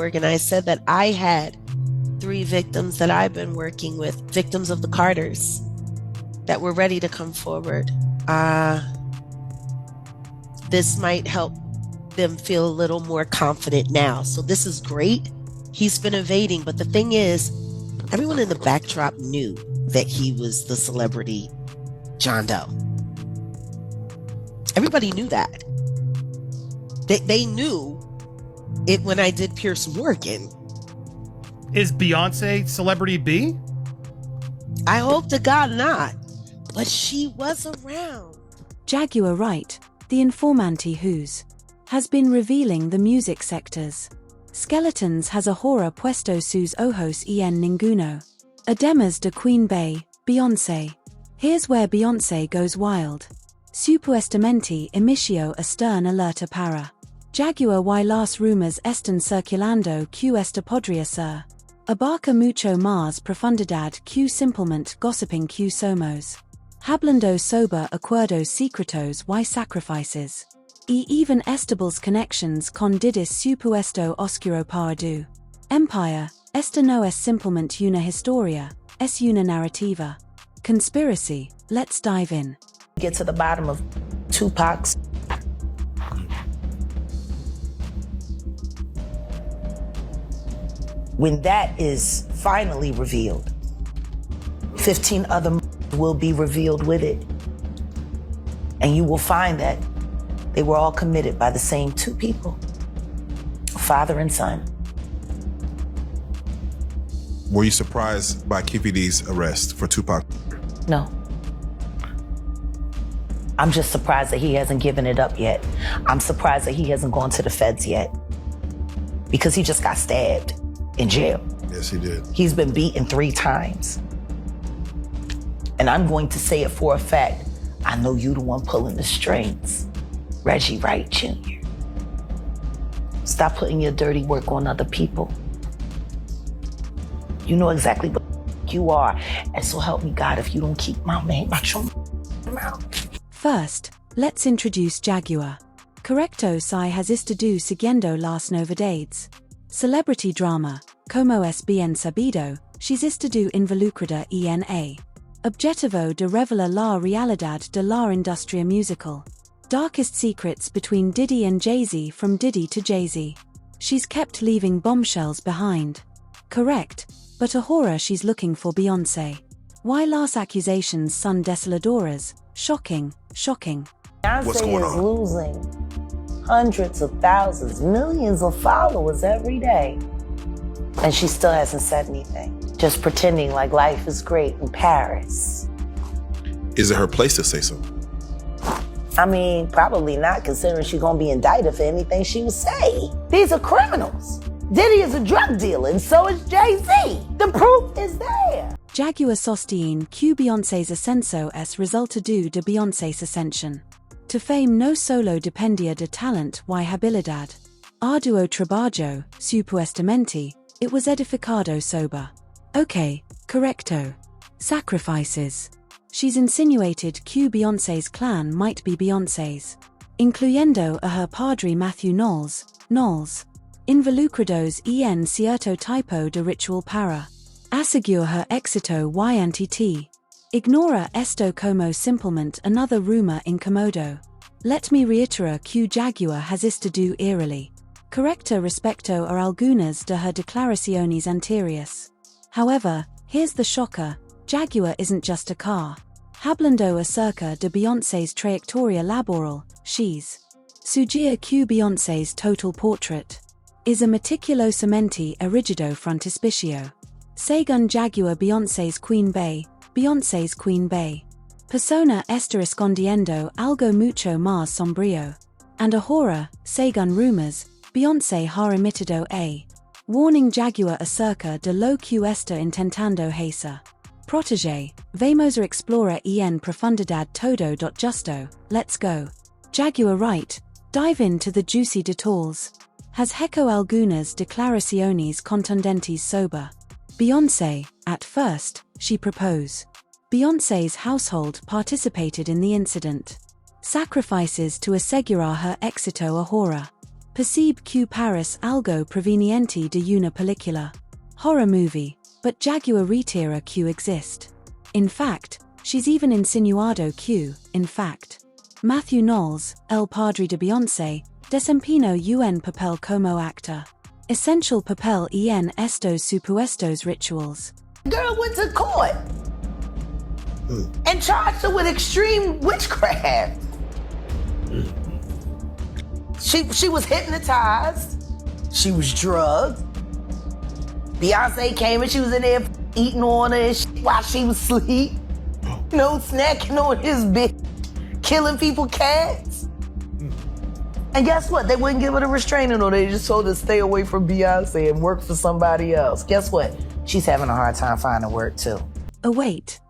And I said that I had 3 victims that I've been working with, victims of the Carters, that were ready to come forward. This might help them feel a little more confident now. So this is great. He's been evading, but the thing is, everyone in the backdrop knew that he was the celebrity John Doe. Everybody knew that. They knew it when I did Pierce Morgan. Is Beyoncé celebrity B? I hope to God not, but she was around. Jaguar Wright, the informante whose has been revealing the music sectors. Skeletons has a horror puesto sus ojos en ninguno. Además de Queen Bey, Beyoncé. Here's where Beyoncé goes wild. Supuestamente inició a stern alerta para Jaguar y las rumors están circulando que esta podría ser. Abarca mucho más profundidad que simplemente gossiping que somos. Hablando sobre acuerdos secretos y sacrifices. Y even estables connections con didis supuesto oscuro para du Empire. Esta no es simplemente una historia, es una narrativa. Conspiracy, let's dive in. Get to the bottom of Tupac's. When that is finally revealed, 15 other will be revealed with it. And you will find that they were all committed by the same 2 people, father and son. Were you surprised by Keffe D's arrest for Tupac? No. I'm just surprised that he hasn't given it up yet. I'm surprised that he hasn't gone to the feds yet. Because he just got stabbed in jail. Yes, he did. He's been beaten 3 times. And I'm going to say it for a fact. I know you the one pulling the strings. Reggie Wright Jr. Stop putting your dirty work on other people. You know exactly what you are. And so help me God if you don't keep my name out your mouth. First, let's introduce Jaguar. Correcto si has estado siguiendo las novedades. Celebrity drama, como es bien sabido, she's estado involucrada en a objetivo de revelar la realidad de la industria musical. Darkest secrets between Diddy and Jay-Z from Diddy to Jay-Z. She's kept leaving bombshells behind. Correct, but a horror she's looking for Beyoncé. Why las accusations son desoladoras? Shocking, shocking. What's going Beyoncé is on? losing hundreds of thousands, millions of followers every day. And she still hasn't said anything. Just pretending like life is great in Paris. Is it her place to say so? I mean, probably not, considering she's gonna be indicted for anything she would say. These are criminals. Diddy is a drug dealer, and so is Jay-Z. The proof is there. Jaguar sostiene que Beyoncé's ascenso es resultado de Beyoncé's ascension. To fame no solo dependía de talent y habilidad. Arduo trabajo, supuestamente, it was edificado sobre. Okay, correcto. Sacrifices. She's insinuated que Beyoncé's clan might be Beyoncé's, incluyendo a her padre Matthew Knowles, involucrados en cierto tipo de ritual para asegurar her éxito y anti-t. Ignora esto como simplemente another rumor incomodo. Let me reiterar que Jaguar has estado eerily correcta respecto a algunas de her declaraciones anteriores. However, here's the shocker, Jaguar isn't just a car. Hablando acerca de Beyoncé's trayectoria laboral, she's sugerir que Beyoncé's total portrait is a meticulosamente erigido frontispicio. Según Jaguar Beyoncé's Queen Bey. Persona está escondiendo algo mucho más sombrío. And ahora, según rumors, Beyoncé ha emitido a warning Jaguar acerca de lo que está intentando hacer. Protégé, vamos a explorar en profundidad todo. Justo, let's go. Jaguar Wright, dive into the juicy details. Has hecho algunas declaraciones contundentes sobre Beyoncé. At first, she proposed. Beyoncé's household participated in the incident. Sacrifices to asegurar her éxito ahora. Percebe Q Paris algo provenienti de una película. Horror movie, but Jaguar Wright Q exist. In fact, she's even insinuado Q, in fact. Matthew Knowles, El Padre de Beyoncé, desempeñó un papel como actor. Essential papel en estos supuestos rituals. Girl went to court and charged her with extreme witchcraft. She was hypnotized. She was drugged. Beyonce came and she was in there eating on her and shit while she was asleep. Snacking on his bitch, killing people cats. And guess what? They wouldn't give her a restraining order. They just told her to stay away from Beyonce and work for somebody else. Guess what? She's having a hard time finding work too. Oh wait.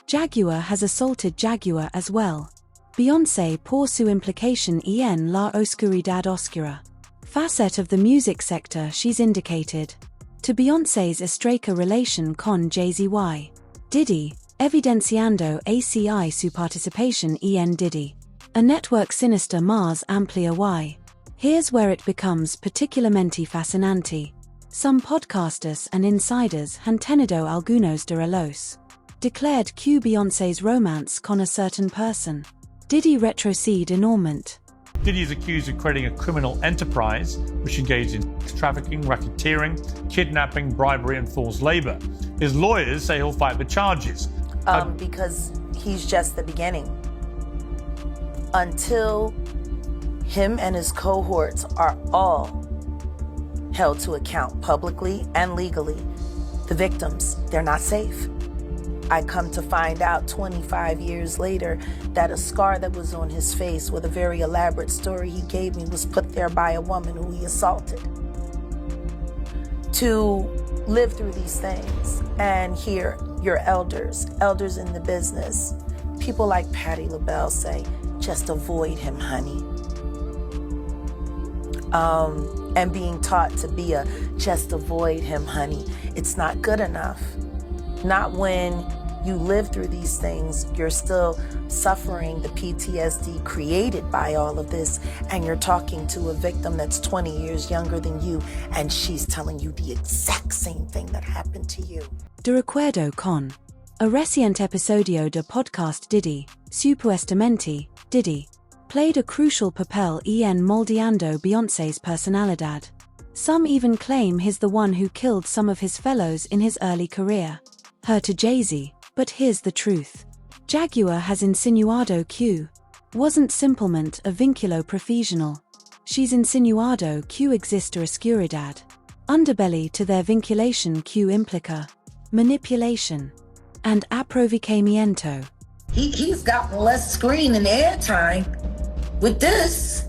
Jaguar has assaulted Jaguar as well. Beyoncé por su implication en la oscuridad oscura. Facet of the music sector she's indicated. To Beyoncé's estrecha relation con Jay-Z. Diddy, evidenciando ACI su participación en Diddy. A network sinister más amplia y. Here's where it becomes particularmente fascinante. Some podcasters and insiders han tenido algunos de relos. Declared que Beyoncé's romance con a certain person. Diddy retrocede enormement. Diddy is accused of creating a criminal enterprise which engaged in trafficking, racketeering, kidnapping, bribery, and forced labor. His lawyers say he'll fight the charges. Because he's just the beginning. Until him and his cohorts are all held to account publicly and legally, the victims, they're not safe. I come to find out 25 years later that a scar that was on his face with a very elaborate story he gave me was put there by a woman who he assaulted. To live through these things and hear your elders in the business, people like Patti LaBelle say, just avoid him, honey. And being taught to be just avoid him, honey. It's not good enough. Not when you live through these things, you're still suffering the PTSD created by all of this, and you're talking to a victim that's 20 years younger than you, and she's telling you the exact same thing that happened to you. De recuerdo con. A reciente episodio de podcast Diddy, supuestamente, Diddy, played a crucial papel en moldeando Beyoncé's personalidad. Some even claim he's the one who killed some of his fellows in his early career. Her to Jay-Z, but here's the truth. Jaguar has insinuado que wasn't simplemente a vínculo profesional. She's insinuado que existe oscuridad. Underbelly to their vinculation que implica manipulation and aprovechamiento. He's gotten less screen and airtime with this.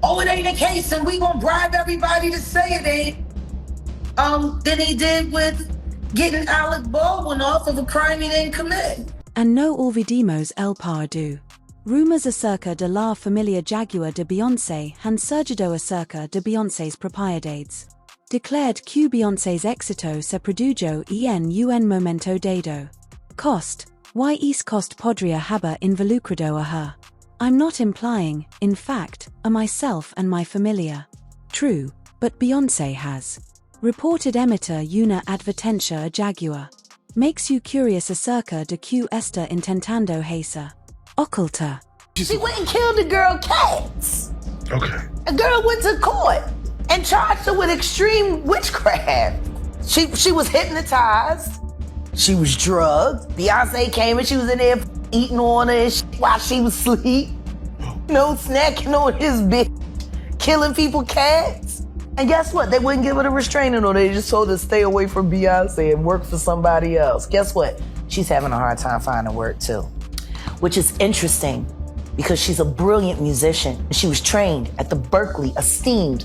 Oh, it ain't a case and we gonna bribe everybody to say it ain't. Than he did with getting Alec Baldwin off of a crime he didn't commit. And no olvidemos el pardu. Rumors acerca de la familia Jaguar de Beyoncé han surgido acerca de Beyoncé's propiedades. Declared que Beyoncé's éxito se produjo en un momento dado. Cost. Why East Coast podría haber involucrado a her? I'm not implying, in fact, a myself and my familia. True, but Beyoncé has. Reported emitter una advertencia a Jaguar. Makes you curious acerca de que está intentando hacer. Oculta. She went and killed the girl Cats. Okay. A girl went to court and charged her with extreme witchcraft. She was hypnotized. She was drugged. Beyonce came and she was in there eating on her and shit while she was asleep. Snacking on his bitch, killing people cats. And guess what? They wouldn't give her a restraining order. They just told her to stay away from Beyonce and work for somebody else. Guess what? She's having a hard time finding work too. Which is interesting because she's a brilliant musician. She was trained at the esteemed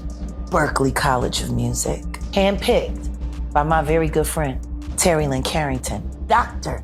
Berklee College of Music. Handpicked by my very good friend, Terry Lynn Carrington, Dr.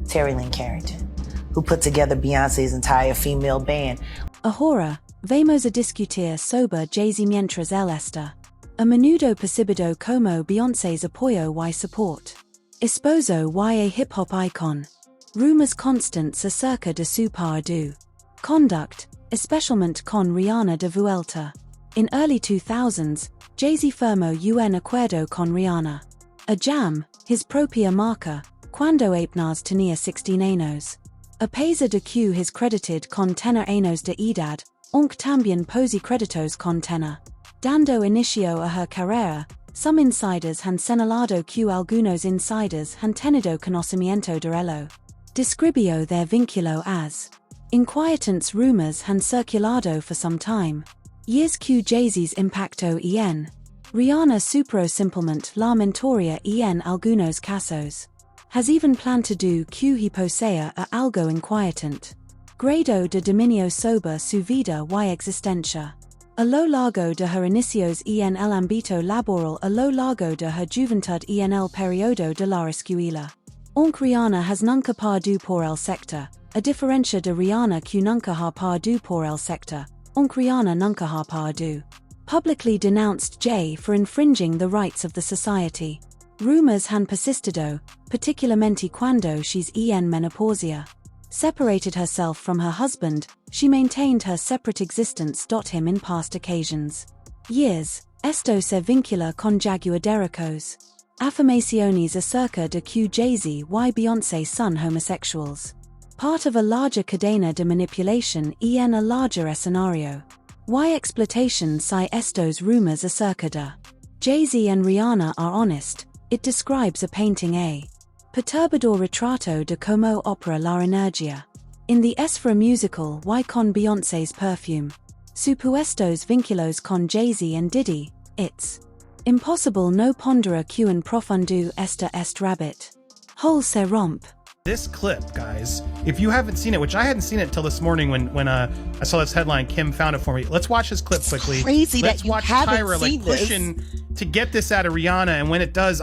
Terry Lynn Carrington, who put together Beyonce's entire female band. Ahora, vamos a discutir sobre Jay-Z mientras él está. A menudo percibido como Beyoncé's apoyo y support. Esposo y a hip-hop icon. Rumors constants acerca de su pardu. Conduct, especialmente con Rihanna de Vuelta. In early 2000s, Jay-Z firmó un acuerdo con Rihanna. A jam, his propia marca, cuando apenas tenía 16 años. A pesar de que his credited con tener años de edad, aunque también posee créditos con tener. Dando inicio a her carrera, some insiders han señalado que algunos insiders han tenido conocimiento de ello. Describió their vínculo as. Inquietants rumors han circulado for some time. Years que Jay-Z's impacto en. Rihanna superó simplemente la mentoría en algunos casos. Has even planned to do que he posea a algo inquietant. Grado de dominio sobre su vida y existencia. A lo largo de her inicios en el ámbito laboral, a lo largo de her juventud en el periodo de la escuela. Aunque Rihanna has nunca perdido por el sector, a diferencia de Rihanna que nunca ha perdido por el sector, aunque Rihanna nunca ha perdido. Publicly denounced Jay for infringing the rights of the society. Rumors han persistido, particularmente cuando she's en menopausia. Separated herself from her husband, she maintained her separate existence. Him in past occasions. Years, esto se vincula con Jaguar derechos. Afirmaciones acerca de que Jay-Z y Beyoncé son homosexuals. Part of a larger cadena de manipulation en a larger escenario. Y exploitation si estos rumors acerca de Jay-Z and Rihanna are honest. It describes a painting a perturbador retrato de como opera la energía. In the esfera musical y con Beyoncé's perfume. Supuestos vínculos con Jay-Z and Diddy, it's impossible no pondera que en profundo este rabbit hole se rompe. This clip, guys, if you haven't seen it, which I hadn't seen it until this morning when I saw this headline, Kim found it for me. Let's watch this clip quickly. It's crazy Let's that you watch haven't Tyra seen like pushing to get this out of Rihanna, and when it does,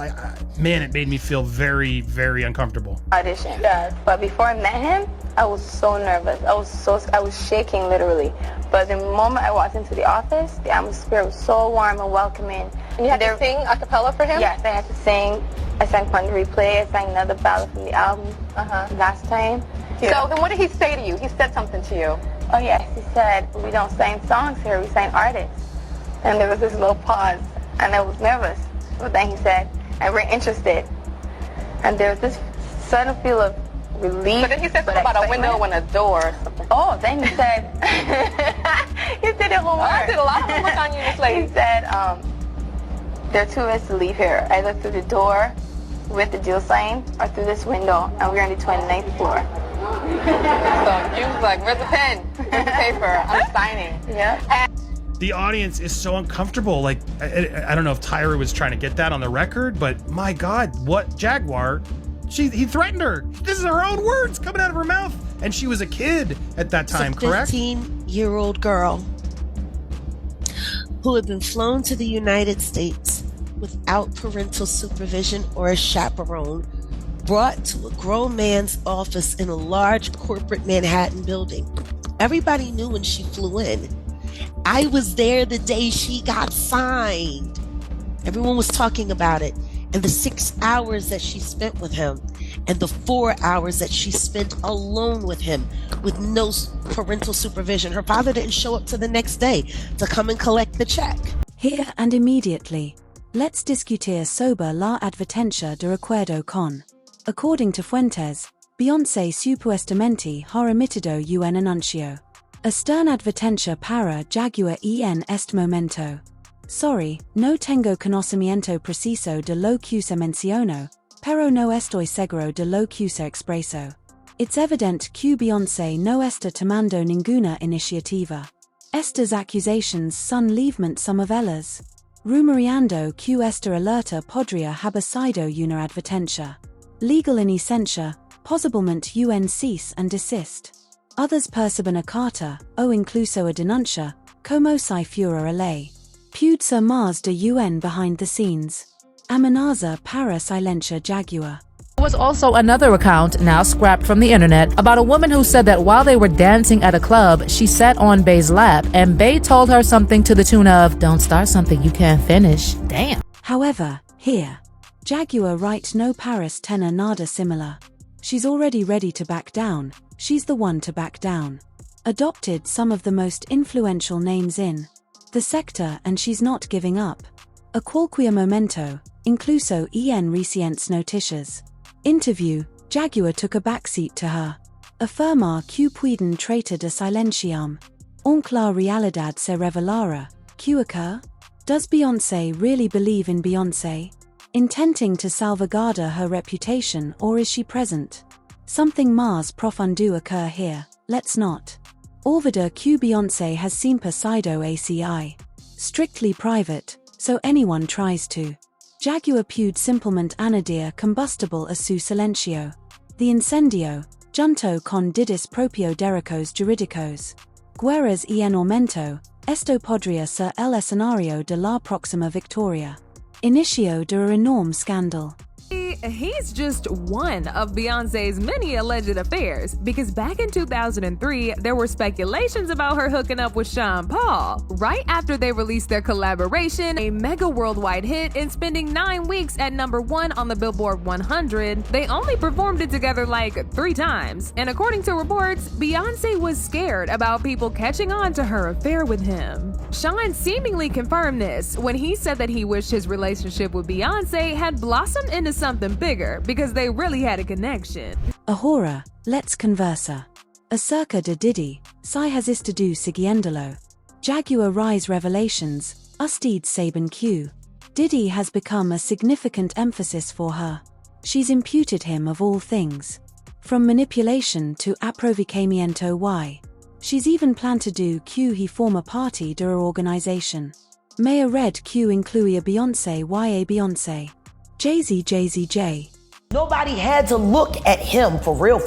man, it made me feel very, very uncomfortable. Audition. Yes, but before I met him, I was so nervous. I was shaking literally. But the moment I walked into the office, the atmosphere was so warm and welcoming. And you had to sing a cappella for him? Yes, I had to sing. I sang Fun to Replay. I sang another ballad from the album last time. Yeah. So then what did he say to you? He said something to you. Oh yes, he said, we don't sing songs here, we sing artists. And there was this little pause, and I was nervous. But then he said, and we're interested. And there was this sudden feel of relief. But then he said something about a window and a door or something. Oh, then he said, he said it homework. I did a lot of homework on you, this lady. He said, there are two ways to leave here, either through the door with the deal sign or through this window, and we're on the 29th floor. So you was like, where's the pen? Where's the paper? I'm signing. Yeah. The audience is so uncomfortable. Like, I don't know if Tyra was trying to get that on the record, but my God, what Jaguar? He threatened her. This is her own words coming out of her mouth. And she was a kid at that time, correct? A 15-year-old girl who had been flown to the United States without parental supervision or a chaperone, brought to a grown man's office in a large corporate Manhattan building. Everybody knew when she flew in. I was there the day she got signed. Everyone was talking about it. And the 6 hours that she spent with him, and the 4 hours that she spent alone with him with no parental supervision. Her father didn't show up till the next day to come and collect the check. Here and immediately, let's discutir sobre la advertencia de recuerdo con. According to Fuentes, Beyoncé supuestamente ha emitido un anuncio. A stern advertencia para Jaguar en este momento. Sorry, no tengo conocimiento preciso de lo que se mencionó, pero no estoy seguro de lo que se expresó. It's evident que Beyoncé no está tomando ninguna iniciativa. Estas accusations son levemente somavelas. Rumoreando que esta alerta podría haber sido una advertencia. Legal in esencia, posiblemente un cease and desist. Others perciben a carta, o incluso a denuncia, como si fuera a ley. Puede ser más de un behind the scenes. Amenaza para silencia Jaguar. There was also another account, now scrapped from the internet, about a woman who said that while they were dancing at a club, she sat on Bey's lap, and Bey told her something to the tune of, "Don't start something you can't finish." Damn. However, here, Jaguar Wright no paris tenor nada similar. She's already ready to back down, she's the one to back down. Adopted some of the most influential names in The sector and she's not giving up. A qualquia momento, incluso en recientes noticias. Interview, Jaguar took a backseat to her. Afirmar que pueden tratar de silenciarme. Aunque la realidad se revelara, que occur? Does Beyoncé really believe in Beyoncé? Intending to salvaguard her reputation, or is she present? Something más profundo occur here, let's not. Olvida que Beyoncé has siempre sido ACI. Strictly private, so anyone tries to. Jaguar puede simplemente añadir combustible a su silencio. The incendio, junto con didis propio derechos jurídicos. Guerras y en aumento, esto podría ser el escenario de la próxima victoria. Inicio de un enorme scandal. He's just one of Beyoncé's many alleged affairs, because back in 2003, there were speculations about her hooking up with Sean Paul. Right after they released their collaboration, a mega worldwide hit, and spending 9 weeks at #1 on the Billboard 100, they only performed it together like 3 times. And according to reports, Beyoncé was scared about people catching on to her affair with him. Sean seemingly confirmed this when he said that he wished his relationship with Beyoncé had blossomed into something bigger because they really had a connection. Ahora, let's conversa. Acerca de Diddy, si has estado siguiéndolo. Jaguar Rise revelations, usted saben que Diddy has become a significant emphasis for her. She's imputed him of all things. From manipulation to aprovechamiento y. She's even planned to do que he forma parte de her organization. Maher red que incluía Beyoncé y a Beyoncé. Jay-Z. Nobody had to look at him for real.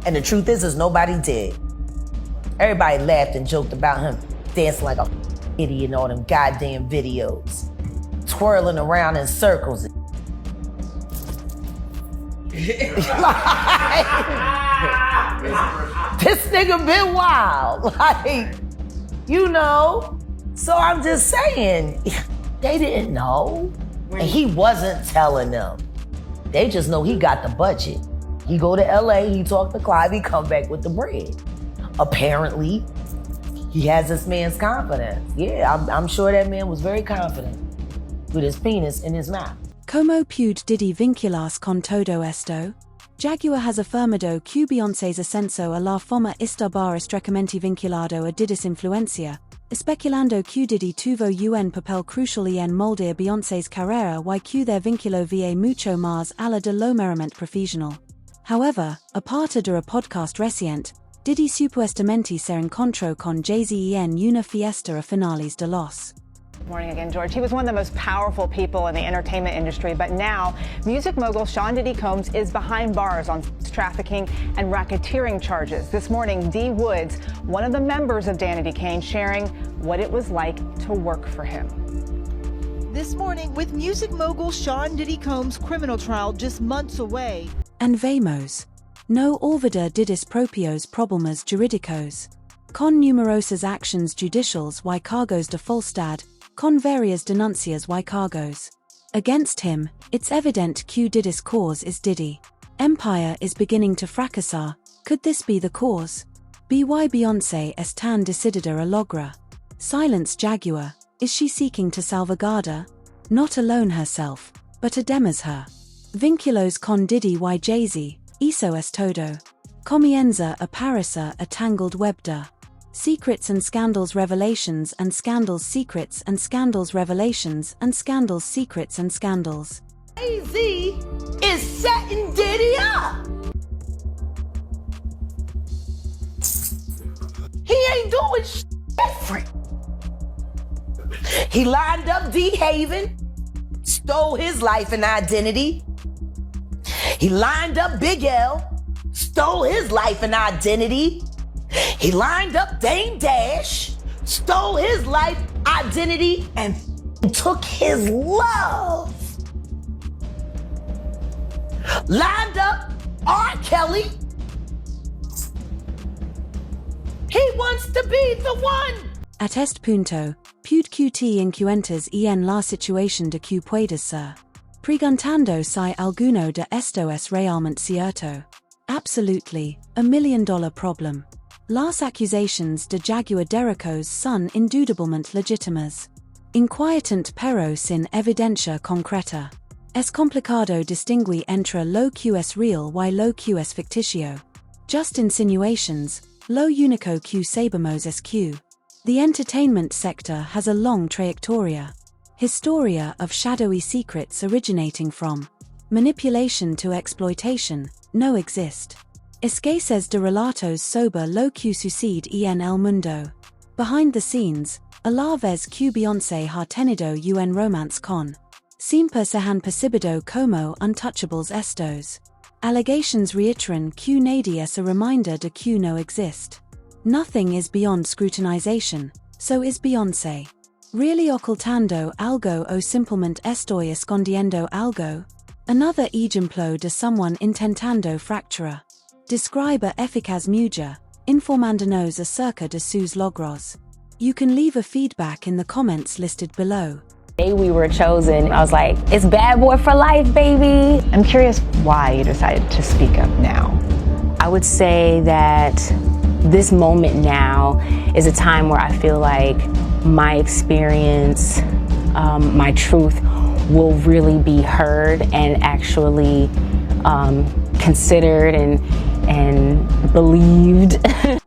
And the truth is nobody did. Everybody laughed and joked about him dancing like a idiot in all them goddamn videos. Twirling around in circles. This nigga been wild. So I'm just saying, they didn't know. And he wasn't telling them. They just know he got the budget. He go to LA, he talk to Clive, he come back with the bread. Apparently, he has this man's confidence. Yeah, I'm sure that man was very confident with his penis in his mouth. Como pude Diddy vincularse con todo esto? Jaguar has afirmado que Beyoncé's ascenso a la fama estaba estrechamente vinculado a Diddy's influencia, especulando que Diddy tuvo un papel crucial en moldear Beyoncé's carrera y que their vínculo va mucho más allá de lo meramente profesional. However, aparte de a podcast reciente, Diddy supuestamente se encontró con Jay-Z en una fiesta a finales de los. Morning again, George. He was one of the most powerful people in the entertainment industry, but now music mogul Sean Diddy Combs is behind bars on trafficking and racketeering charges. This morning, Dee Woods, one of the members of Danity Kane, sharing what it was like to work for him. This morning, with music mogul Sean Diddy Combs' criminal trial just months away. And vemos. No olvida Diddy's propios problemas jurídicos. Con numerosas actions judiciales y cargos de falsedad, con varias denuncias y cargos. Against him, it's evident que Diddy's cause is Diddy. Empire is beginning to fracasar. Could this be the cause? Beyoncé es tan decidida a logra. Silence Jaguar. Is she seeking to salvaguard? Not alone herself, but además her. Vinculos con Diddy y Jay-Z, eso es todo. Comienza a parecer a tangled web de secrets and scandals, revelations and scandals, secrets and scandals, revelations and scandals, secrets and scandals. Jay-Z is setting Diddy up. He ain't doing different. He lined up D Haven, stole his life and identity. He lined up Big L, stole his life and identity. He lined up Dame Dash, stole his life, identity, and took his love. Lined up R. Kelly. He wants to be the one. At este punto, pude QT incuentas en la situación de que puede ser. Preguntando si alguno de esto es realmente cierto. Absolutely, $1 million problem. Las accusations de Jaguar Wright's son indudablement legitimas. Inquietant pero sin evidencia concreta. Es complicado distinguir entre lo que es real y lo que es ficticio. Just insinuations, lo único que sabemos es que. The entertainment sector has a long trayectoria. Historia of shadowy secrets originating from manipulation to exploitation, no exist. Escasez de relatos sobre lo que sucede en el mundo. Behind the scenes, a la vez que Beyoncé ha tenido un romance con. Siempre se han percibido como untouchables estos. Allegations reiteran que nadie es a reminder de que no exist. Nothing is beyond scrutinization, so is Beyoncé. Really ocultando algo o simplemente estoy escondiendo algo? Another ejemplo de someone intentando fractura. Describe eficaz mujer, informándonos acerca de sus logros. You can leave a feedback in the comments listed below. The day we were chosen, I was like, it's bad boy for life, baby. I'm curious why you decided to speak up now. I would say that this moment now is a time where I feel like my experience, my truth will really be heard and actually considered and believed.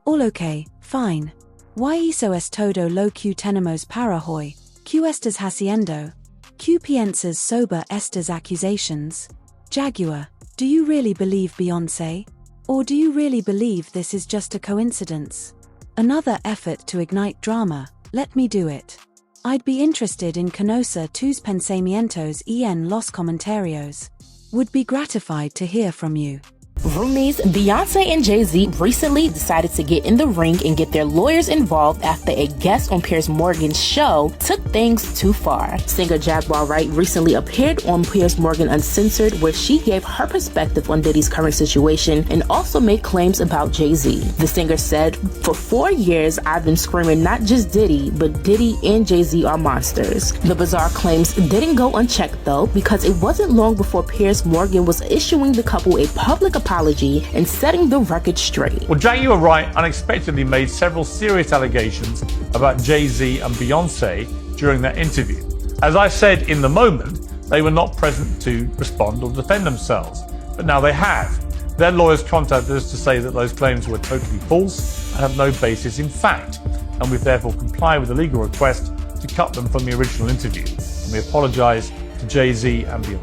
All okay, fine. ¿Y eso es todo lo que tenemos para hoy? ¿Qué estás haciendo? ¿Qué piensas sobre estas accusations? Jaguar, do you really believe Beyoncé? Or do you really believe this is just a coincidence? Another effort to ignite drama, let me do it. I'd be interested in conocer tus pensamientos en los comentarios. Would be gratified to hear from you. Roomies, Beyoncé and Jay-Z recently decided to get in the ring and get their lawyers involved after a guest on Piers Morgan's show took things too far. Singer Jaguar Wright recently appeared on Piers Morgan Uncensored, where she gave her perspective on Diddy's current situation and also made claims about Jay-Z. The singer said, "For 4 years, I've been screaming not just Diddy, but Diddy and Jay-Z are monsters." The bizarre claims didn't go unchecked though, because it wasn't long before Piers Morgan was issuing the couple a public apology and setting the record straight. Well, Jaguar Wright unexpectedly made several serious allegations about Jay-Z and Beyoncé during that interview. As I said in the moment, they were not present to respond or defend themselves, but now they have. Their lawyers contacted us to say that those claims were totally false and have no basis in fact, and we've therefore complied with the legal request to cut them from the original interview. And we apologise to Jay-Z and Beyoncé.